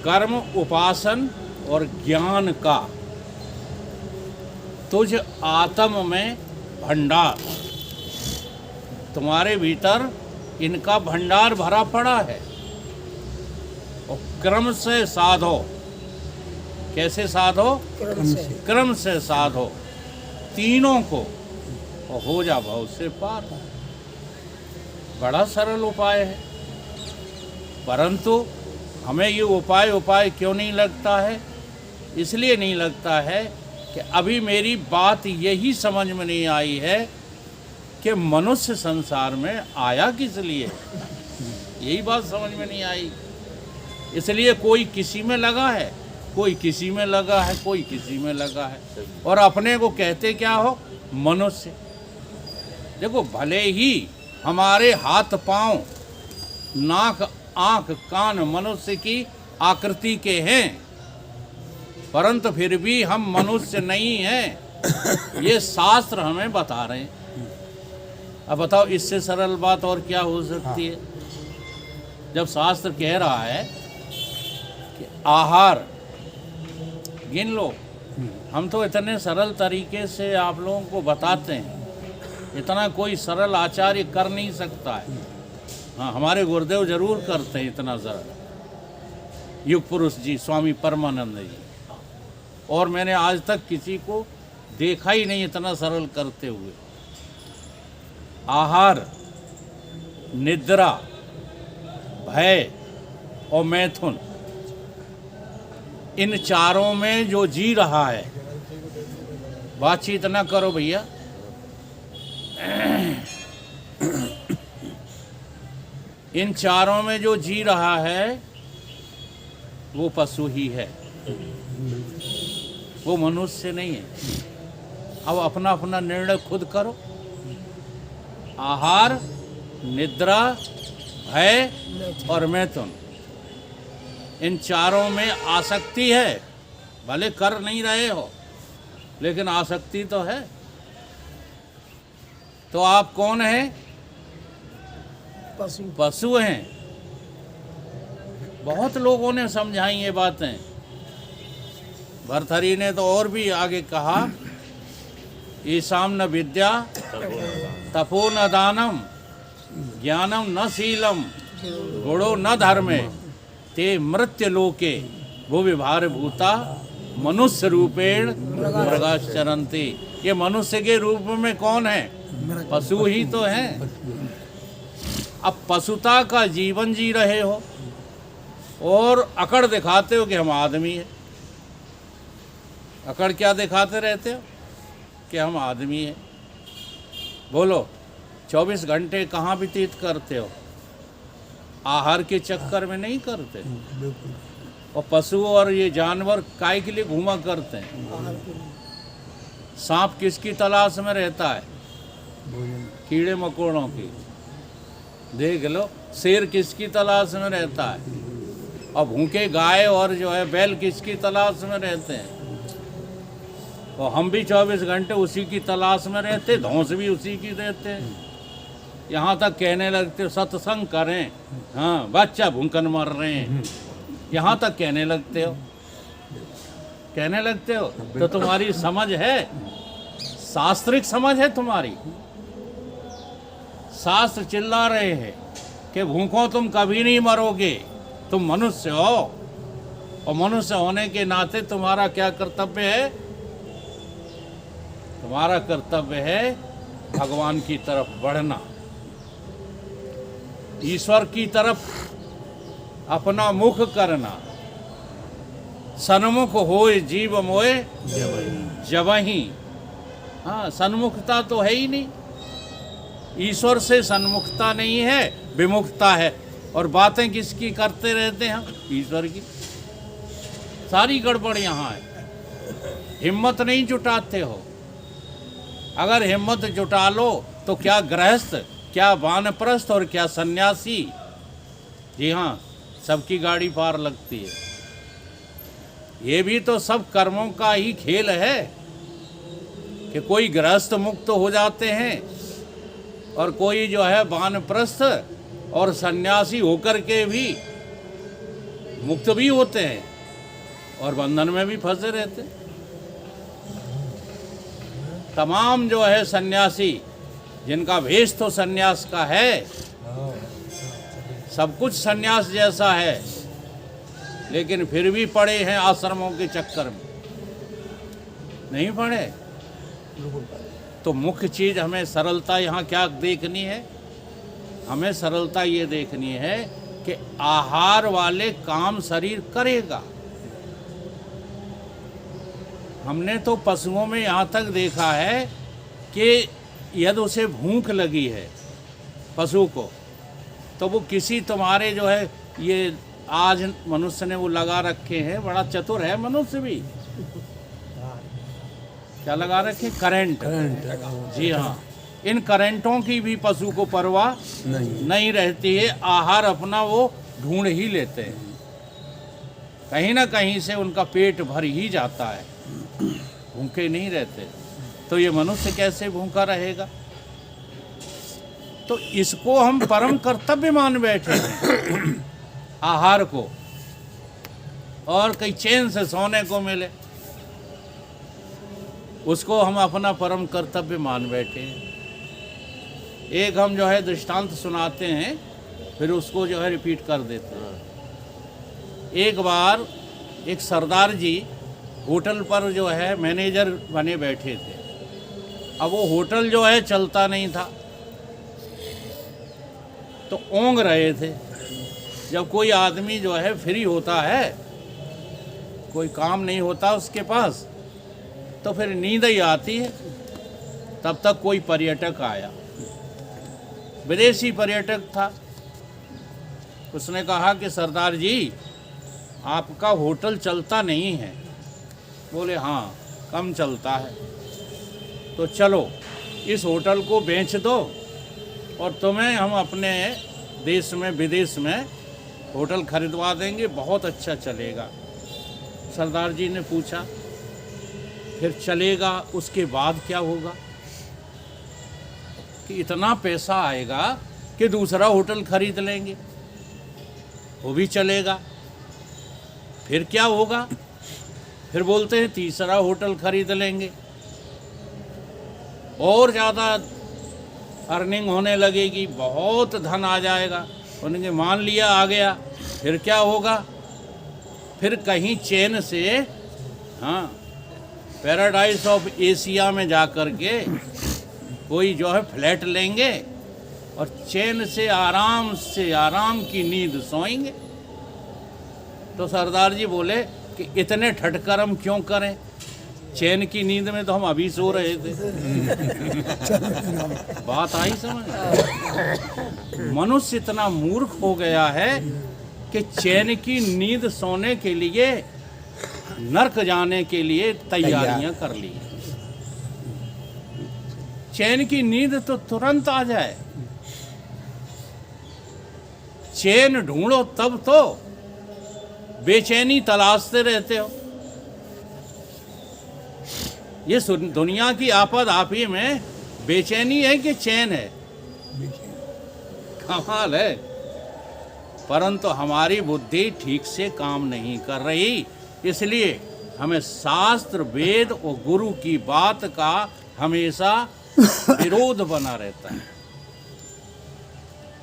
कर्म, उपासन और ज्ञान का तुझ आत्म में भंडार, तुम्हारे भीतर इनका भंडार भरा पड़ा है। और क्रम से साधो, कैसे साधो? क्रम से साधो तीनों को और हो जा भव से पार। बड़ा सरल उपाय है, परंतु हमें ये उपाय क्यों नहीं लगता है? इसलिए नहीं लगता है कि अभी मेरी बात यही समझ में नहीं आई है कि मनुष्य संसार में आया किस लिए। यही बात समझ में नहीं आई। इसलिए कोई किसी में लगा है, कोई किसी में लगा है, कोई किसी में लगा है, और अपने को कहते क्या हो? मनुष्य। देखो, भले ही हमारे हाथ पांव, नाक, आंख, कान मनुष्य की आकृति के हैं, परंतु फिर भी हम मनुष्य नहीं हैं। ये शास्त्र हमें बता रहे हैं। अब बताओ, इससे सरल बात और क्या हो सकती है? जब शास्त्र कह रहा है कि आहार गिन लो, हम तो इतने सरल तरीके से आप लोगों को बताते हैं, इतना कोई सरल आचार्य कर नहीं सकता है। हाँ, हमारे गुरुदेव जरूर करते हैं इतना सरल, युग पुरुष जी, स्वामी परमानंद जी, और मैंने आज तक किसी को देखा ही नहीं इतना सरल करते हुए। आहार, निद्रा, भय और मैथुन, इन चारों में जो जी रहा है, बातचीत ना करो भैया, इन चारों में जो जी रहा है वो पशु ही है, वो मनुष्य नहीं है। अब अपना अपना निर्णय खुद करो। आहार, निद्रा, भय और मैथुन, इन चारों में आसक्ति है। भले कर नहीं रहे हो, लेकिन आसक्ति तो है। तो आप कौन हैं? पशु हैं। बहुत लोगों ने समझाई ये बातें। भर्तृहरि ने तो और भी आगे कहा, ईशाम न विद्या तपो न दानम ज्ञानम न शीलम गुणो न धर्मे ते मृत्यु लोके भुवि भार भूता मनुष्य रूपेण मृगाश्चरन्ति। ये मनुष्य के रूप में कौन है? पशु ही तो हैं। अब पशुता का जीवन जी रहे हो और अकड़ दिखाते हो कि हम आदमी हैं। अकड़ क्या दिखाते रहते हो? कि हम आदमी हैं। बोलो, 24 घंटे कहाँ व्यतीत करते हो? आहार के चक्कर में नहीं करते। और पशु और ये जानवर काय के लिए घूमा करते हैं? सांप किसकी तलाश में रहता है? कीड़े मकोड़ों की। देख लो, शेर किसकी तलाश में रहता है? और भूखे गाय और जो है बैल किसकी तलाश में रहते हैं? और हम भी 24 घंटे उसी की तलाश में रहते, धौंस भी उसी की रहते हैं। यहाँ तक कहने लगते हो सत्संग करें, हाँ बच्चा भूखन मर रहे हैं, यहाँ तक कहने लगते हो। कहने लगते हो तो तुम्हारी समझ है? शास्त्रिक समझ है तुम्हारी? शास्त्र चिल्ला रहे हैं कि भूखों तुम कभी नहीं मरोगे, तुम मनुष्य हो, और मनुष्य होने के नाते तुम्हारा क्या कर्तव्य है? तुम्हारा कर्तव्य है भगवान की तरफ बढ़ना, ईश्वर की तरफ अपना मुख करना। सन्मुख होए जीव मोए जबहि। हाँ, सन्मुखता तो है ही नहीं, ईश्वर से सन्मुखता नहीं है, विमुखता है। और बातें किसकी करते रहते हैं? ईश्वर की। सारी गड़बड़ यहाँ है। हिम्मत नहीं जुटाते हो। अगर हिम्मत जुटा लो तो क्या गृहस्थ, क्या वानप्रस्थ और क्या सन्यासी, जी हाँ, सबकी गाड़ी पार लगती है। ये भी तो सब कर्मों का ही खेल है कि कोई गृहस्थ मुक्त हो जाते हैं और कोई जो है वानप्रस्थ और सन्यासी होकर के भी मुक्त भी होते हैं और बंधन में भी फंसे रहते हैं। तमाम जो है सन्यासी जिनका वेश तो सन्यास का है, सब कुछ सन्यास जैसा है, लेकिन फिर भी पड़े हैं आश्रमों के चक्कर में, नहीं पड़े। तो मुख्य चीज़ हमें सरलता यहाँ क्या देखनी है? हमें सरलता ये देखनी है कि आहार वाले काम शरीर करेगा। हमने तो पशुओं में यहाँ तक देखा है कि यदि उसे भूख लगी है पशु को, तो वो किसी तुम्हारे जो है ये आज मनुष्य ने वो लगा रखे हैं, बड़ा चतुर है मनुष्य भी, क्या लगा रखे? करंट। जी हाँ, इन करंटों की भी पशु को परवाह नहीं रहती है। आहार अपना वो ढूंढ ही लेते हैं, कहीं ना कहीं से उनका पेट भर ही जाता है, भूखे नहीं रहते। तो ये मनुष्य कैसे भूखा रहेगा? तो इसको हम परम कर्तव्य मान बैठे हैं आहार को, और कहीं चैन से सोने को मिले उसको हम अपना परम कर्तव्य मान बैठे हैं। एक हम जो है दृष्टांत सुनाते हैं, फिर उसको जो है रिपीट कर देते हैं। एक बार एक सरदार जी होटल पर जो है मैनेजर बने बैठे थे। अब वो होटल जो है चलता नहीं था, तो ओंग रहे थे। जब कोई आदमी जो है फ्री होता है, कोई काम नहीं होता उसके पास, तो फिर नींद ही आती है। तब तक कोई पर्यटक आया, विदेशी पर्यटक था। उसने कहा कि सरदार जी, आपका होटल चलता नहीं है। बोले हाँ, कम चलता है। तो चलो इस होटल को बेच दो और तुम्हें हम अपने देश में विदेश में होटल खरीदवा देंगे, बहुत अच्छा चलेगा। सरदार जी ने पूछा, फिर चलेगा उसके बाद क्या होगा? कि इतना पैसा आएगा कि दूसरा होटल खरीद लेंगे, वो भी चलेगा। फिर क्या होगा? फिर बोलते हैं तीसरा होटल खरीद लेंगे, और ज़्यादा अर्निंग होने लगेगी, बहुत धन आ जाएगा। उन्होंने मान लिया, आ गया। फिर क्या होगा? फिर कहीं चैन से, हाँ, पैराडाइज ऑफ एशिया में जा कर के कोई जो है फ्लैट लेंगे और चैन से आराम की नींद सोएंगे। तो सरदार जी बोले कि इतने ठटकर हम क्यों करें? चैन की नींद में तो हम अभी सो रहे थे। बात आई समझ? मनुष्य इतना मूर्ख हो गया है कि चैन की नींद सोने के लिए, नरक जाने के लिए तैयारियां कर ली। चैन की नींद तो तुरंत आ जाए, चैन ढूंढो तब तो बेचैनी तलाशते रहते हो। ये दुनिया की आपद आपी में बेचैनी है कि चैन है? कमाल है। परंतु हमारी बुद्धि ठीक से काम नहीं कर रही, इसलिए हमें शास्त्र, वेद और गुरु की बात का हमेशा विरोध बना रहता है।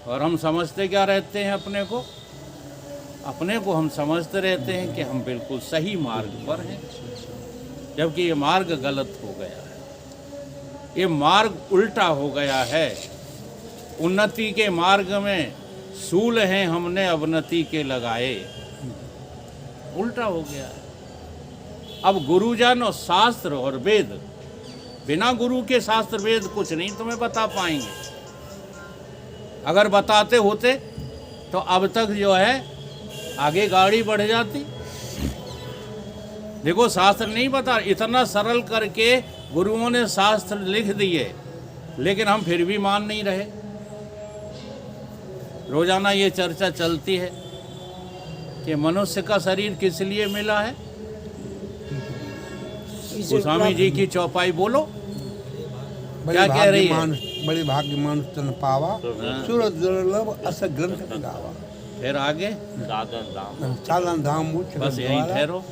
और हम समझते क्या रहते हैं? अपने को हम समझते रहते हैं कि हम बिल्कुल सही मार्ग पर हैं, जबकि ये मार्ग गलत हो गया है। ये मार्ग उल्टा हो गया है। उन्नति के मार्ग में सूल हैं हमने अवनति के लगाए, उल्टा हो गया है। अब गुरुजन और शास्त्र और वेद, बिना गुरु के शास्त्र वेद कुछ नहीं तुम्हें बता पाएंगे। अगर बताते होते तो अब तक जो है आगे गाड़ी बढ़ जाती। देखो, शास्त्र नहीं बता, इतना सरल करके गुरुओं ने शास्त्र लिख दिए, लेकिन हम फिर भी मान नहीं रहे। रोजाना ये चर्चा चलती है कि मनुष्य का शरीर किस लिए मिला है। गोस्वामी जी की चौपाई बोलो, क्या कह रही है? बड़े भाग्य मानुष तन पावा, सुर दुर्लभ अस ग्रंथ गावा। फिर आगे साधन धाम मोक्ष बस यहीं ठहरो।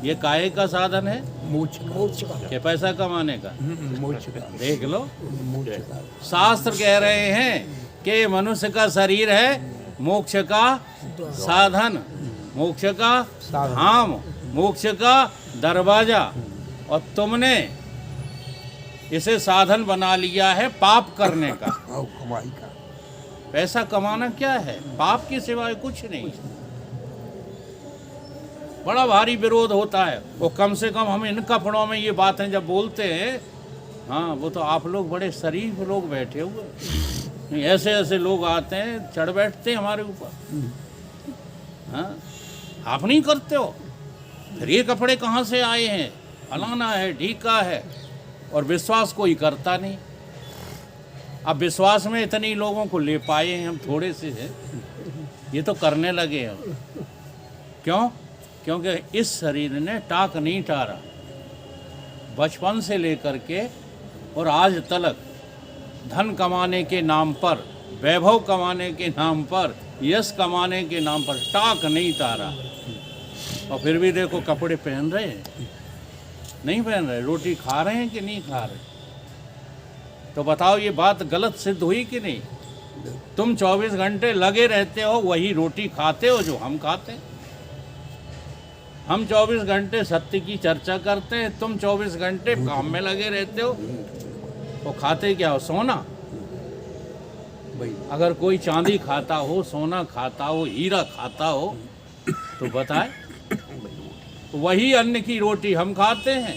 ये काहे का साधन है? मोक्ष का कि पैसा कमाने का? मोक्ष का देख लो, मोक्ष का शास्त्र कह रहे हैं कि मनुष्य का शरीर है मोक्ष का साधन, मोक्ष का धाम, मोक्ष का दरवाजा, और तुमने इसे साधन बना लिया है पाप करने का। और कमाई का पैसा कमाना क्या है? पाप के सिवाय कुछ नहीं। बड़ा भारी विरोध होता है। वो कम से कम हम इन कपड़ों में ये बातें जब बोलते हैं, हाँ वो तो आप लोग बड़े शरीफ लोग बैठे हुए, ऐसे ऐसे लोग आते हैं चढ़ बैठते हैं हमारे ऊपर। हाँ आप नहीं करते हो, फिर ये कपड़े कहाँ से आए हैं? फलाना है, ढीका है, और विश्वास कोई करता नहीं। अब विश्वास में इतने लोगों को ले पाए हैं हम, थोड़े से हैं, ये तो करने लगे हैं। क्यों? क्योंकि इस शरीर ने टाक नहीं टारा, बचपन से लेकर के और आज तक धन कमाने के नाम पर, वैभव कमाने के नाम पर, यश कमाने के नाम पर टाक नहीं तारा, और फिर भी देखो कपड़े पहन रहे हैं, नहीं पहन रहे, रोटी खा रहे हैं कि नहीं खा रहे? तो बताओ ये बात गलत सिद्ध हुई कि नहीं? तुम 24 घंटे लगे रहते हो, वही रोटी खाते हो जो हम खाते हैं। हम 24 घंटे सत्य की चर्चा करते हैं, तुम 24 घंटे काम में लगे रहते हो। वो खाते क्या हो? सोना। अगर कोई चांदी खाता हो, सोना खाता हो, हीरा खाता हो, तो बताए, वही अन्न की रोटी हम खाते हैं,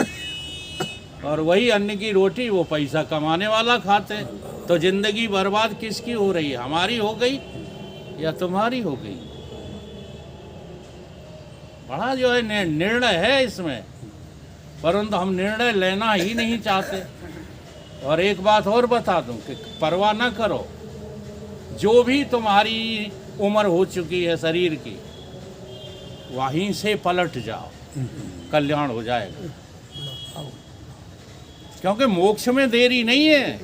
और वही अन्न की रोटी वो पैसा कमाने वाला खाते हैं। तो जिंदगी बर्बाद किसकी हो रही है? हमारी हो गई या तुम्हारी हो गई? बड़ा जो है निर्णय है इसमें, परंतु हम निर्णय लेना ही नहीं चाहते। और एक बात और बता दूं कि परवाह न करो, जो भी तुम्हारी उम्र हो चुकी है शरीर की, वहीं से पलट जाओ, कल्याण हो जाएगा। क्योंकि मोक्ष में देरी नहीं है।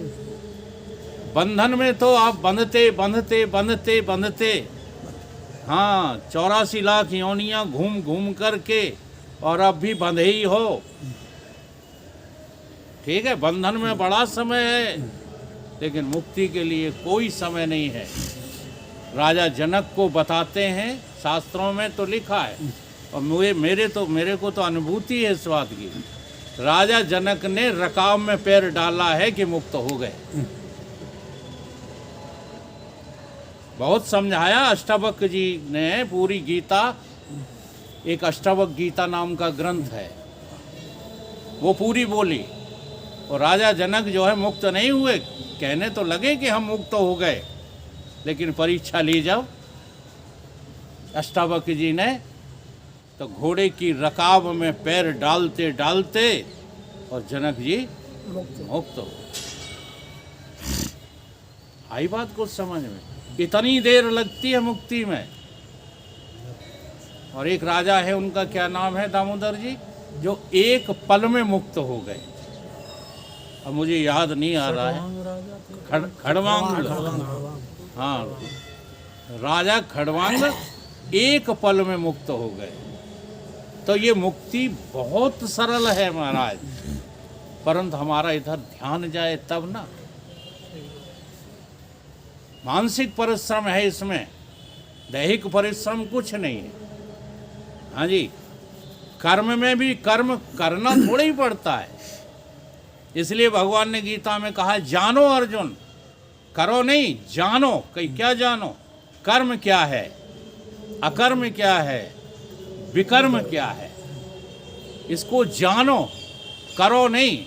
बंधन में तो आप बंधते बंधते बंधते बंधते, हाँ 84 लाख योनियां घूम घूम करके, और अब भी बंधे ही हो। ठीक है, बंधन में बड़ा समय है, लेकिन मुक्ति के लिए कोई समय नहीं है। राजा जनक को बताते हैं, शास्त्रों में तो लिखा है, और मेरे को तो अनुभूति है इस बात की। राजा जनक ने रकाब में पैर डाला है कि मुक्त हो गए। बहुत समझाया अष्टावक्र जी ने, पूरी गीता, एक अष्टावक्र गीता नाम का ग्रंथ है, वो पूरी बोली। और राजा जनक जो है मुक्त नहीं हुए, कहने तो लगे कि हम मुक्त हो गए, लेकिन परीक्षा ली जब अष्टावक्र जी ने, तो घोड़े की रकाब में पैर डालते डालते और जनक जी मुक्त हो। आई बात कुछ समझ में? इतनी देर लगती है मुक्ति में। और एक राजा है, उनका क्या नाम है, दामोदर जी, जो एक पल में मुक्त हो गए। अब मुझे याद नहीं आ रहा है। खड़वांग, हाँ राजा खड़वांग एक पल में मुक्त हो गए। तो ये मुक्ति बहुत सरल है महाराज, परंतु हमारा इधर ध्यान जाए तब ना। मानसिक परिश्रम है इसमें, दैहिक परिश्रम कुछ नहीं है। हाँ जी, कर्म में भी कर्म करना थोड़ा ही पड़ता है। इसलिए भगवान ने गीता में कहा, जानो अर्जुन, करो नहीं, जानो। कहीं क्या जानो? कर्म क्या है, अकर्म क्या है, विकर्म क्या है, इसको जानो, करो नहीं।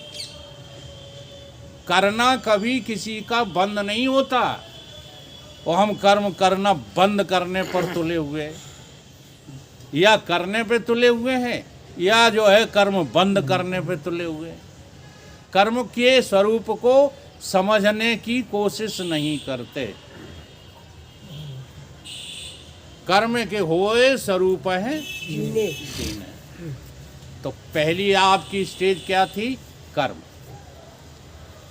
करना कभी किसी का बंद नहीं होता, और हम कर्म करना बंद करने पर तुले हुए, या करने पे तुले हुए हैं, या जो है कर्म बंद करने पे तुले हुए। कर्म के स्वरूप को समझने की कोशिश नहीं करते। कर्म के होए स्वरूप है जीने। तो पहली आपकी स्टेज क्या थी? कर्म।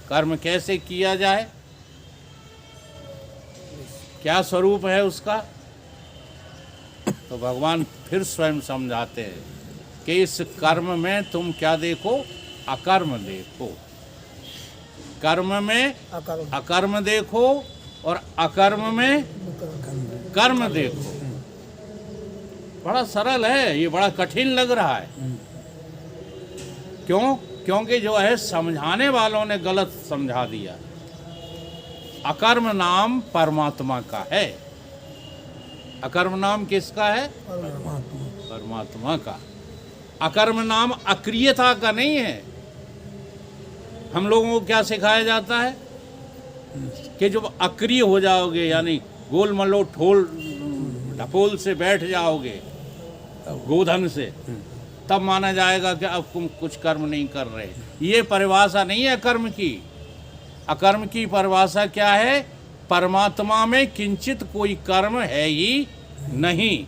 कर्म कैसे किया जाए, क्या स्वरूप है उसका? तो भगवान फिर स्वयं समझाते हैं कि इस कर्म में तुम क्या देखो, अकर्म देखो। कर्म में अकर्म देखो और अकर्म में कर्म देखो। बड़ा सरल है, ये बड़ा कठिन लग रहा है। क्यों? क्योंकि जो है समझाने वालों ने गलत समझा दिया। अकर्म नाम परमात्मा का है। अकर्म नाम किसका है? परमात्मा का। अकर्म नाम अक्रियता का नहीं है। हम लोगों को क्या सिखाया जाता है कि जब अक्रिय हो जाओगे, यानी गोल मलो ठोल ढपोल से बैठ जाओगे गोधन से, तब माना जाएगा कि अब तुम कुछ कर्म नहीं कर रहे। ये परिभाषा नहीं है कर्म की। अकर्म की परिभाषा क्या है? परमात्मा में किंचित कोई कर्म है ही नहीं,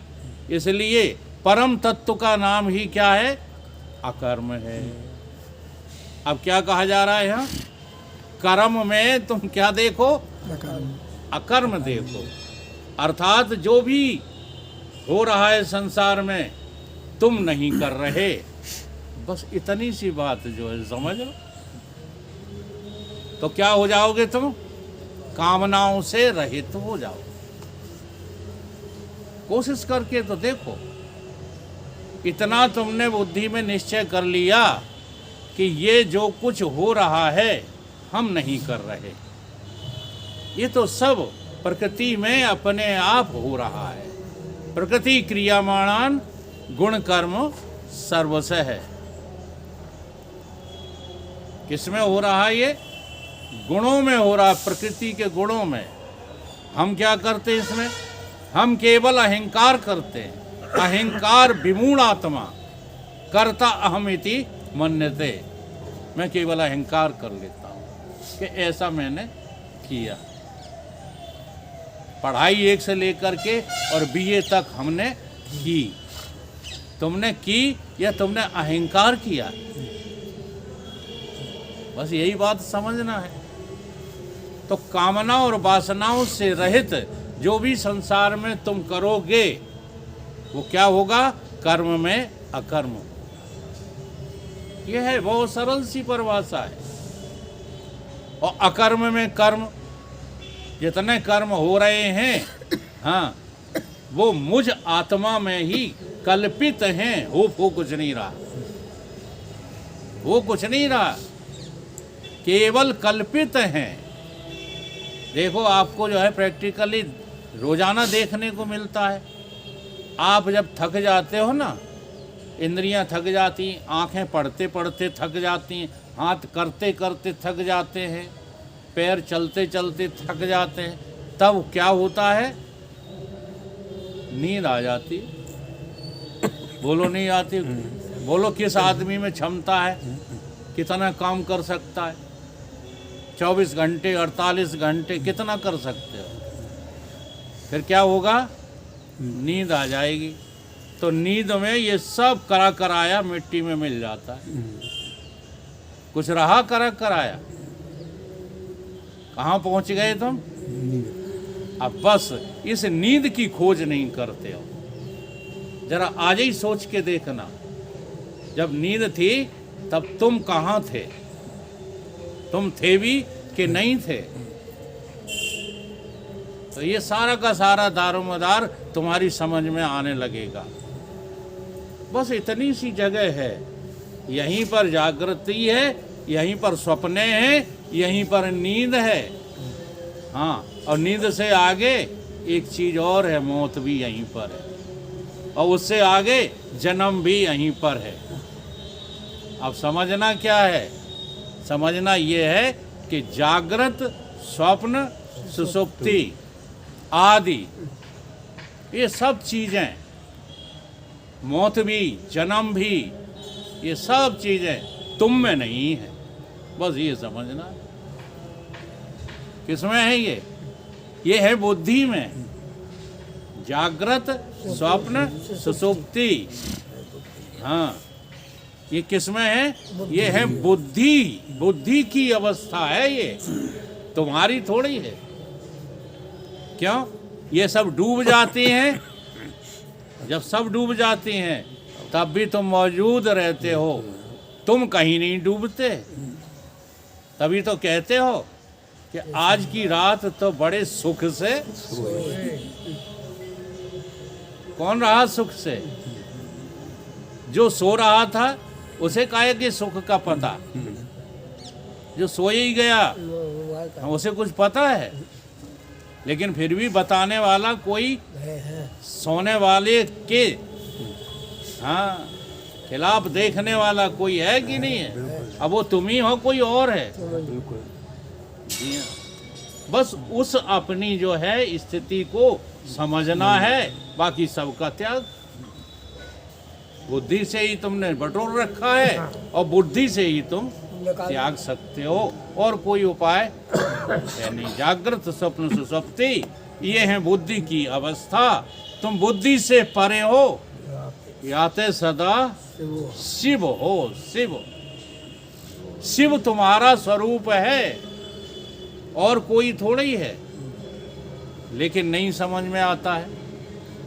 इसलिए परम तत्व का नाम ही क्या है? अकर्म है। अब क्या कहा जा रहा है यहाँ? कर्म में तुम क्या देखो? अकर्म देखो। अर्थात जो भी हो रहा है संसार में तुम नहीं कर रहे। बस इतनी सी बात जो है समझ लो, तो क्या हो जाओगे तुम? कामनाओं से रहित हो जाओ। कोशिश करके तो देखो। इतना तुमने बुद्धि में निश्चय कर लिया कि ये जो कुछ हो रहा है हम नहीं कर रहे, ये तो सब प्रकृति में अपने आप हो रहा है। प्रकृति क्रियामाणान गुण कर्म सर्वश है। किसमें हो रहा है? ये गुणों में हो रहा है, प्रकृति के गुणों में। हम क्या करते हैं इसमें? हम केवल अहंकार करते हैं। अहंकार विमूढ़ आत्मा कर्ता अहमिति मन्यते। मैं केवल अहंकार कर लेता हूँ कि ऐसा मैंने किया। पढ़ाई 1 से लेकर के और BA तक हमने की। तुमने की या तुमने अहंकार किया? बस यही बात समझना है। तो कामना और वासनाओं से रहित जो भी संसार में तुम करोगे वो क्या होगा? कर्म में अकर्म। यह है, बहुत सरल सी परिभाषा है। और अकर्म में कर्म, जितने कर्म हो रहे हैं हाँ, वो मुझ आत्मा में ही कल्पित हैं। हो कुछ नहीं रहा, वो कुछ नहीं रहा, केवल कल्पित हैं। देखो, आपको जो है प्रैक्टिकली रोजाना देखने को मिलता है। आप जब थक जाते हो ना, इंद्रियां थक जाती, आंखें पढ़ते पढ़ते थक जाती, हाथ करते करते थक जाते हैं, पैर चलते चलते थक जाते हैं, तब क्या होता है? नींद आ जाती। बोलो नहीं आती? बोलो किस आदमी में क्षमता है, कितना काम कर सकता है? 24 घंटे 48 घंटे कितना कर सकते हो? फिर क्या होगा? नींद आ जाएगी। तो नींद में ये सब करा कराया मिट्टी में मिल जाता है। कुछ रहा करा कराया? कहाँ पहुंच गए तुम? अब बस इस नींद की खोज नहीं करते हो। जरा आज ही सोच के देखना, जब नींद थी तब तुम कहाँ थे? तुम थे भी कि नहीं थे? तो ये सारा का सारा दारोमदार तुम्हारी समझ में आने लगेगा। बस इतनी सी जगह है, यहीं पर जागृति है, यहीं पर सपने हैं, यहीं पर नींद है। हाँ, और नींद से आगे एक चीज़ और है, मौत भी यहीं पर है, और उससे आगे जन्म भी यहीं पर है। अब समझना क्या है? समझना ये है कि जागृत, स्वप्न, सुषुप्ति आदि ये सब चीज़ें, मौत भी, जन्म भी, ये सब चीज़ें तुम में नहीं है। बस ये समझना। किसमें है ये? ये है बुद्धि में। जागृत, स्वप्न, सुषुप्ति। हाँ, ये किसमें है? ये है बुद्धि। बुद्धि की अवस्था है ये, तुम्हारी थोड़ी है। क्यों? ये सब डूब जाती हैं जब सब डूब जाती हैं तब भी तुम मौजूद रहते हो, तुम कहीं नहीं डूबते। तभी तो कहते हो कि आज की रात तो बड़े सुख से, कौन रहा सुख से? जो सो रहा था उसे काहे कि सुख का पता, जो सोए ही गया उसे कुछ पता है। लेकिन फिर भी बताने वाला कोई सोने वाले के हाँ खिलाफ देखने वाला कोई है कि नहीं है? अब वो तुम ही हो कोई और है? बिल्कुल। जी हाँ। बस उस अपनी जो है स्थिति को समझना है, बाकी सबका त्याग। बुद्धि से ही तुमने बटोर रखा है और बुद्धि से ही तुम त्याग सकते हो, और कोई उपाय है नहीं। जागृत स्वप्न सुषुप्ति ये है बुद्धि की अवस्था। तुम बुद्धि से परे हो, याते सदा शिव हो। शिव शिव तुम्हारा स्वरूप है और कोई थोड़ा ही है। लेकिन नहीं समझ में आता है।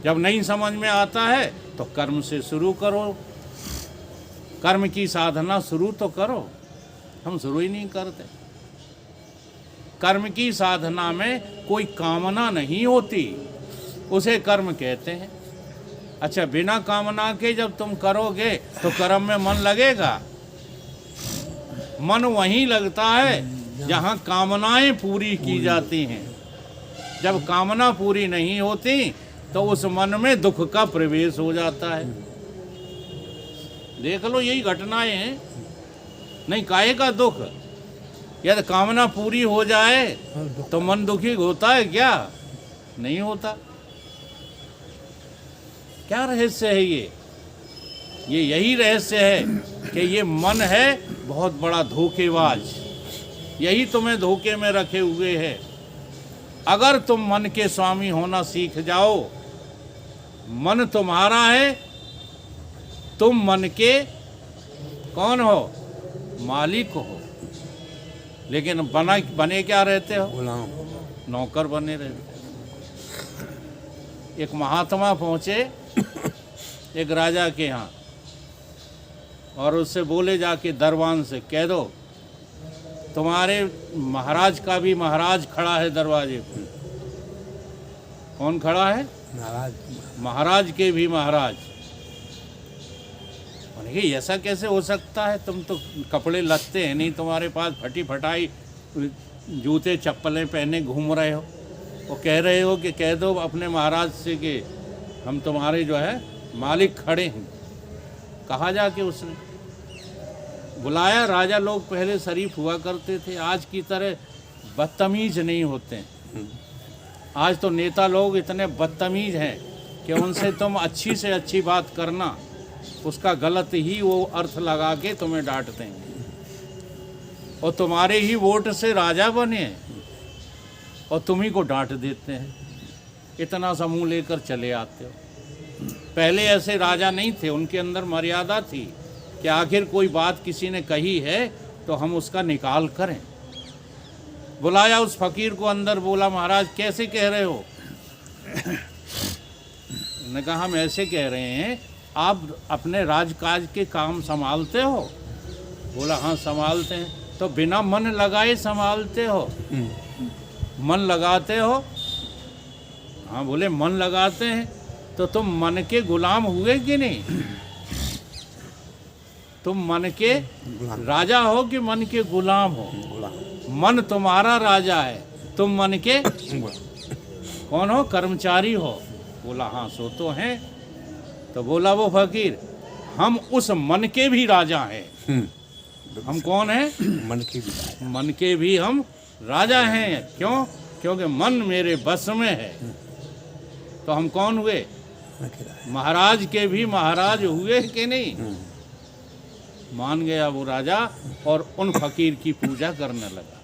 जब नहीं समझ में आता है तो कर्म से शुरू करो, कर्म की साधना शुरू तो करो। हम शुरू ही नहीं करते। कर्म की साधना में कोई कामना नहीं होती, उसे कर्म कहते हैं। अच्छा, बिना कामना के जब तुम करोगे तो कर्म में मन लगेगा? मन वहीं लगता है जहाँ कामनाएं पूरी की जाती हैं। जब कामना पूरी नहीं होती तो उस मन में दुख का प्रवेश हो जाता है। देख लो, यही घटनाएं हैं। नहीं, काहे का दुख? यदि कामना पूरी हो जाए तो मन दुखी होता है क्या? नहीं होता। क्या रहस्य है ये यही रहस्य है कि ये मन है बहुत बड़ा धोखेबाज। यही तुम्हें धोखे में रखे हुए है। अगर तुम मन के स्वामी होना सीख जाओ, मन तुम्हारा है, तुम मन के कौन हो? मालिक हो। लेकिन बने क्या रहते हो? गुलाम। नौकर बने रहते। एक महात्मा पहुंचे एक राजा के यहाँ और उससे बोले जाके दरबान से कह दो तुम्हारे महाराज का भी महाराज खड़ा है दरवाजे पर। कौन खड़ा है? महाराज के भी महाराज। मैंने ऐसा कैसे हो सकता है? तुम तो कपड़े लगते हैं नहीं, तुम्हारे पास फटी फटाई जूते चप्पलें पहने घूम रहे हो। वो कह रहे हो कि कह दो अपने महाराज से कि हम तुम्हारे जो है मालिक खड़े हैं। कहा जाके उसने बुलाया। राजा लोग पहले शरीफ हुआ करते थे, आज की तरह बदतमीज नहीं होते हैं। आज तो नेता लोग इतने बदतमीज हैं कि उनसे तुम अच्छी से अच्छी बात करना, उसका गलत ही वो अर्थ लगा के तुम्हें डांट देंगे। और तुम्हारे ही वोट से राजा बने और तुम ही को डांट देते हैं। इतना समूह लेकर चले आते हो। पहले ऐसे राजा नहीं थे, उनके अंदर मर्यादा थी कि आखिर कोई बात किसी ने कही है तो हम उसका निकाल करें। बुलाया उस फकीर को अंदर, बोला महाराज कैसे कह रहे हो? ने कहा हम ऐसे कह रहे हैं, आप अपने राजकाज के काम संभालते हो? बोला हाँ संभालते हैं। तो बिना मन लगाए संभालते हो? मन लगाते हो? हाँ। बोले मन लगाते हैं। तो तुम मन के गुलाम हुए कि नहीं? तुम मन के राजा हो कि मन के गुलाम हो? मन तुम्हारा राजा है, तुम मन के कौन हो? कर्मचारी हो। बोला हाँ सो तो हैं। तो बोला वो फकीर हम उस मन के भी राजा हैं। हम कौन हैं? मन के भी हम राजा हैं। क्यों? क्योंकि मन मेरे बस में है। तो हम कौन हुए? महाराज के भी महाराज हुए कि नहीं? मान गया वो राजा और उन फकीर की पूजा करने लगा।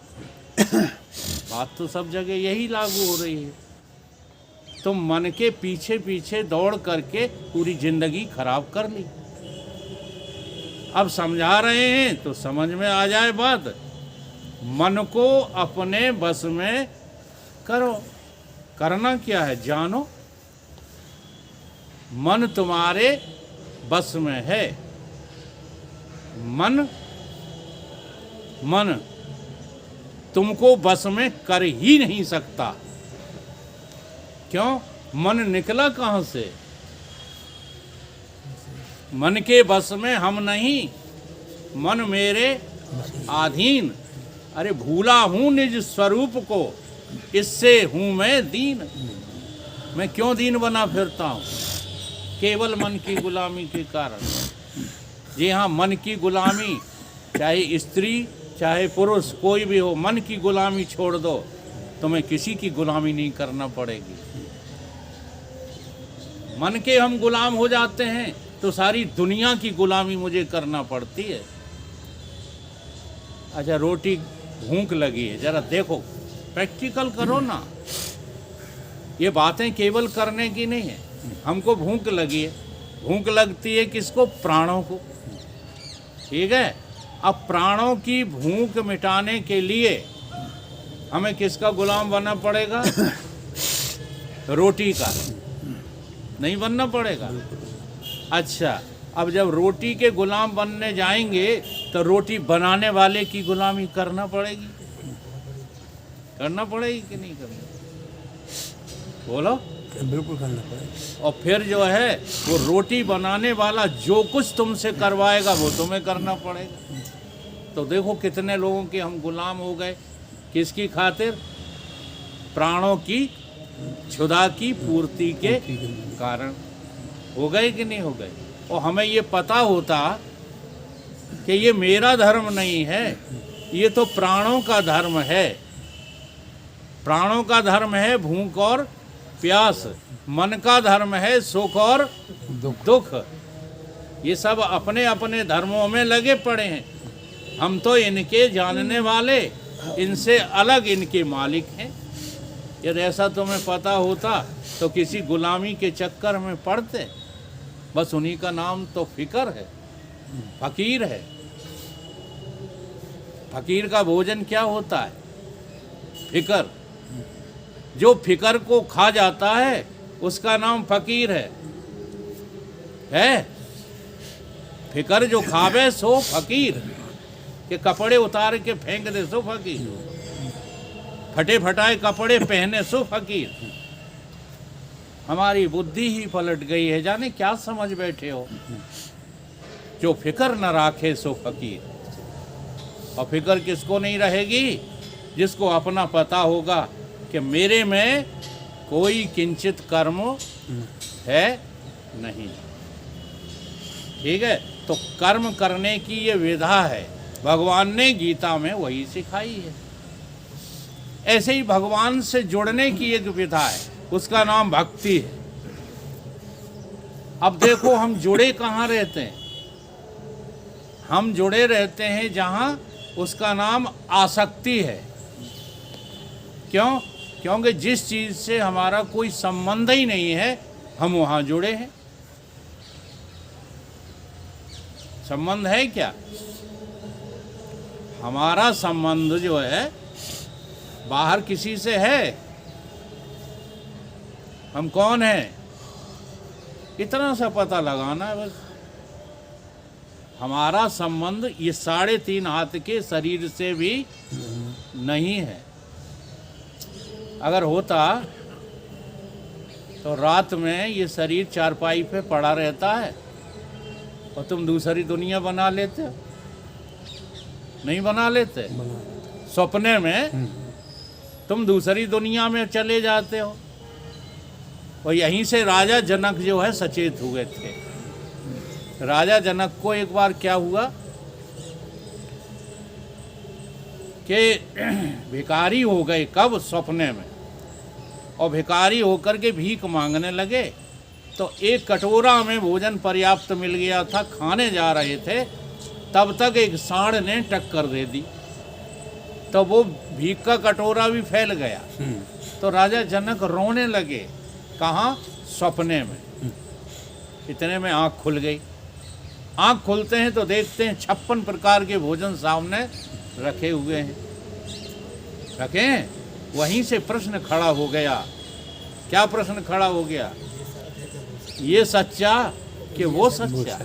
बात तो सब जगह यही लागू हो रही है। तुम मन के पीछे पीछे दौड़ करके पूरी जिंदगी खराब कर ली। अब समझा रहे हैं तो समझ में आ जाए बात। मन को अपने बस में करो। करना क्या है? जानो। मन तुम्हारे बस में है। मन तुमको बस में कर ही नहीं सकता। क्यों? मन निकला कहाँ से? मन के बस में हम नहीं, मन मेरे अधीन। अरे भूला हूँ निज स्वरूप को, इससे हूँ मैं दीन। मैं क्यों दीन बना फिरता हूँ? केवल मन की गुलामी के कारण। जी हाँ, मन की गुलामी, चाहे स्त्री चाहे पुरुष कोई भी हो, मन की गुलामी छोड़ दो, तुम्हें किसी की गुलामी नहीं करना पड़ेगी। मन के हम गुलाम हो जाते हैं तो सारी दुनिया की गुलामी मुझे करना पड़ती है। अच्छा, रोटी भूख लगी है, जरा देखो, प्रैक्टिकल करो ना। ये बातें केवल करने की नहीं है। हमको भूख लगी है, भूख लगती है किसको? प्राणों को। ठीक है, अब प्राणों की भूख मिटाने के लिए हमें किसका गुलाम बनना पड़ेगा? रोटी का नहीं बनना पड़ेगा। अच्छा, अब जब रोटी के गुलाम बनने जाएंगे तो रोटी बनाने वाले की गुलामी करना पड़ेगी। करना पड़ेगी कि नहीं करना? बोलो। बिल्कुल करना पड़ेगा। और फिर जो है वो रोटी बनाने वाला जो कुछ तुमसे करवाएगा वो तुम्हें करना पड़ेगा। तो देखो कितने लोगों के हम गुलाम हो गए। किसकी खातिर? प्राणों की क्षुधा की पूर्ति के कारण। हो गए कि नहीं हो गए? और हमें ये पता होता कि ये मेरा धर्म नहीं है, ये तो प्राणों का धर्म है। प्राणों का धर्म है भूख और प्यास, मन का धर्म है सुख और दुख। ये सब अपने अपने धर्मों में लगे पड़े हैं। हम तो इनके जानने वाले, इनसे अलग इनके मालिक हैं। यदि ऐसा तुम्हें पता होता तो किसी गुलामी के चक्कर में पड़ते। बस उन्हीं का नाम तो फिकर है, फकीर है। फकीर का भोजन क्या होता है? फिकर। जो फिकर को खा जाता है उसका नाम फकीर है? फिकर जो खावे सो फकीर। के कपड़े उतार के फेंक दे सो फकीर, फटे फटाए कपड़े पहने सो फकीर। हमारी बुद्धि ही पलट गई है, जाने क्या समझ बैठे हो। जो फिकर न राखे सो फकीर। और फिकर किसको नहीं रहेगी? जिसको अपना पता होगा कि मेरे में कोई किंचित कर्म है नहीं। ठीक है, तो कर्म करने की ये विधा है, भगवान ने गीता में वही सिखाई है। ऐसे ही भगवान से जुड़ने की एक विधा है, उसका नाम भक्ति है। अब देखो हम जुड़े कहाँ रहते हैं? हम जुड़े रहते हैं जहाँ उसका नाम आसक्ति है। क्यों? क्योंकि जिस चीज़ से हमारा कोई संबंध ही नहीं है हम वहाँ जुड़े हैं। संबंध है क्या? हमारा संबंध जो है बाहर किसी से है। हम कौन हैं? इतना सा पता लगाना है बस। हमारा संबंध ये 3.5 हाथ के शरीर से भी नहीं है। अगर होता तो रात में ये शरीर चारपाई पे पड़ा रहता है और तुम दूसरी दुनिया बना लेते हो? नहीं बना लेते। सपने में तुम दूसरी दुनिया में चले जाते हो। और यहीं से राजा जनक जो है सचेत हुए थे। राजा जनक को एक बार क्या हुआ कि भिखारी हो गए। कब? सपने में। और भिखारी होकर के भीख मांगने लगे। तो एक कटोरा में भोजन पर्याप्त मिल गया था, खाने जा रहे थे, तब तक एक सांड ने टक्कर दे दी। तो वो भीख का कटोरा भी फैल गया। तो राजा जनक रोने लगे। कहाँ? सपने में। इतने में आँख खुल गई। आँख खुलते हैं तो देखते हैं 56 प्रकार के भोजन सामने रखे हुए हैं। रखे हैं। वहीं से प्रश्न खड़ा हो गया। क्या प्रश्न खड़ा हो गया? ये सच्चा कि वो सच्चा।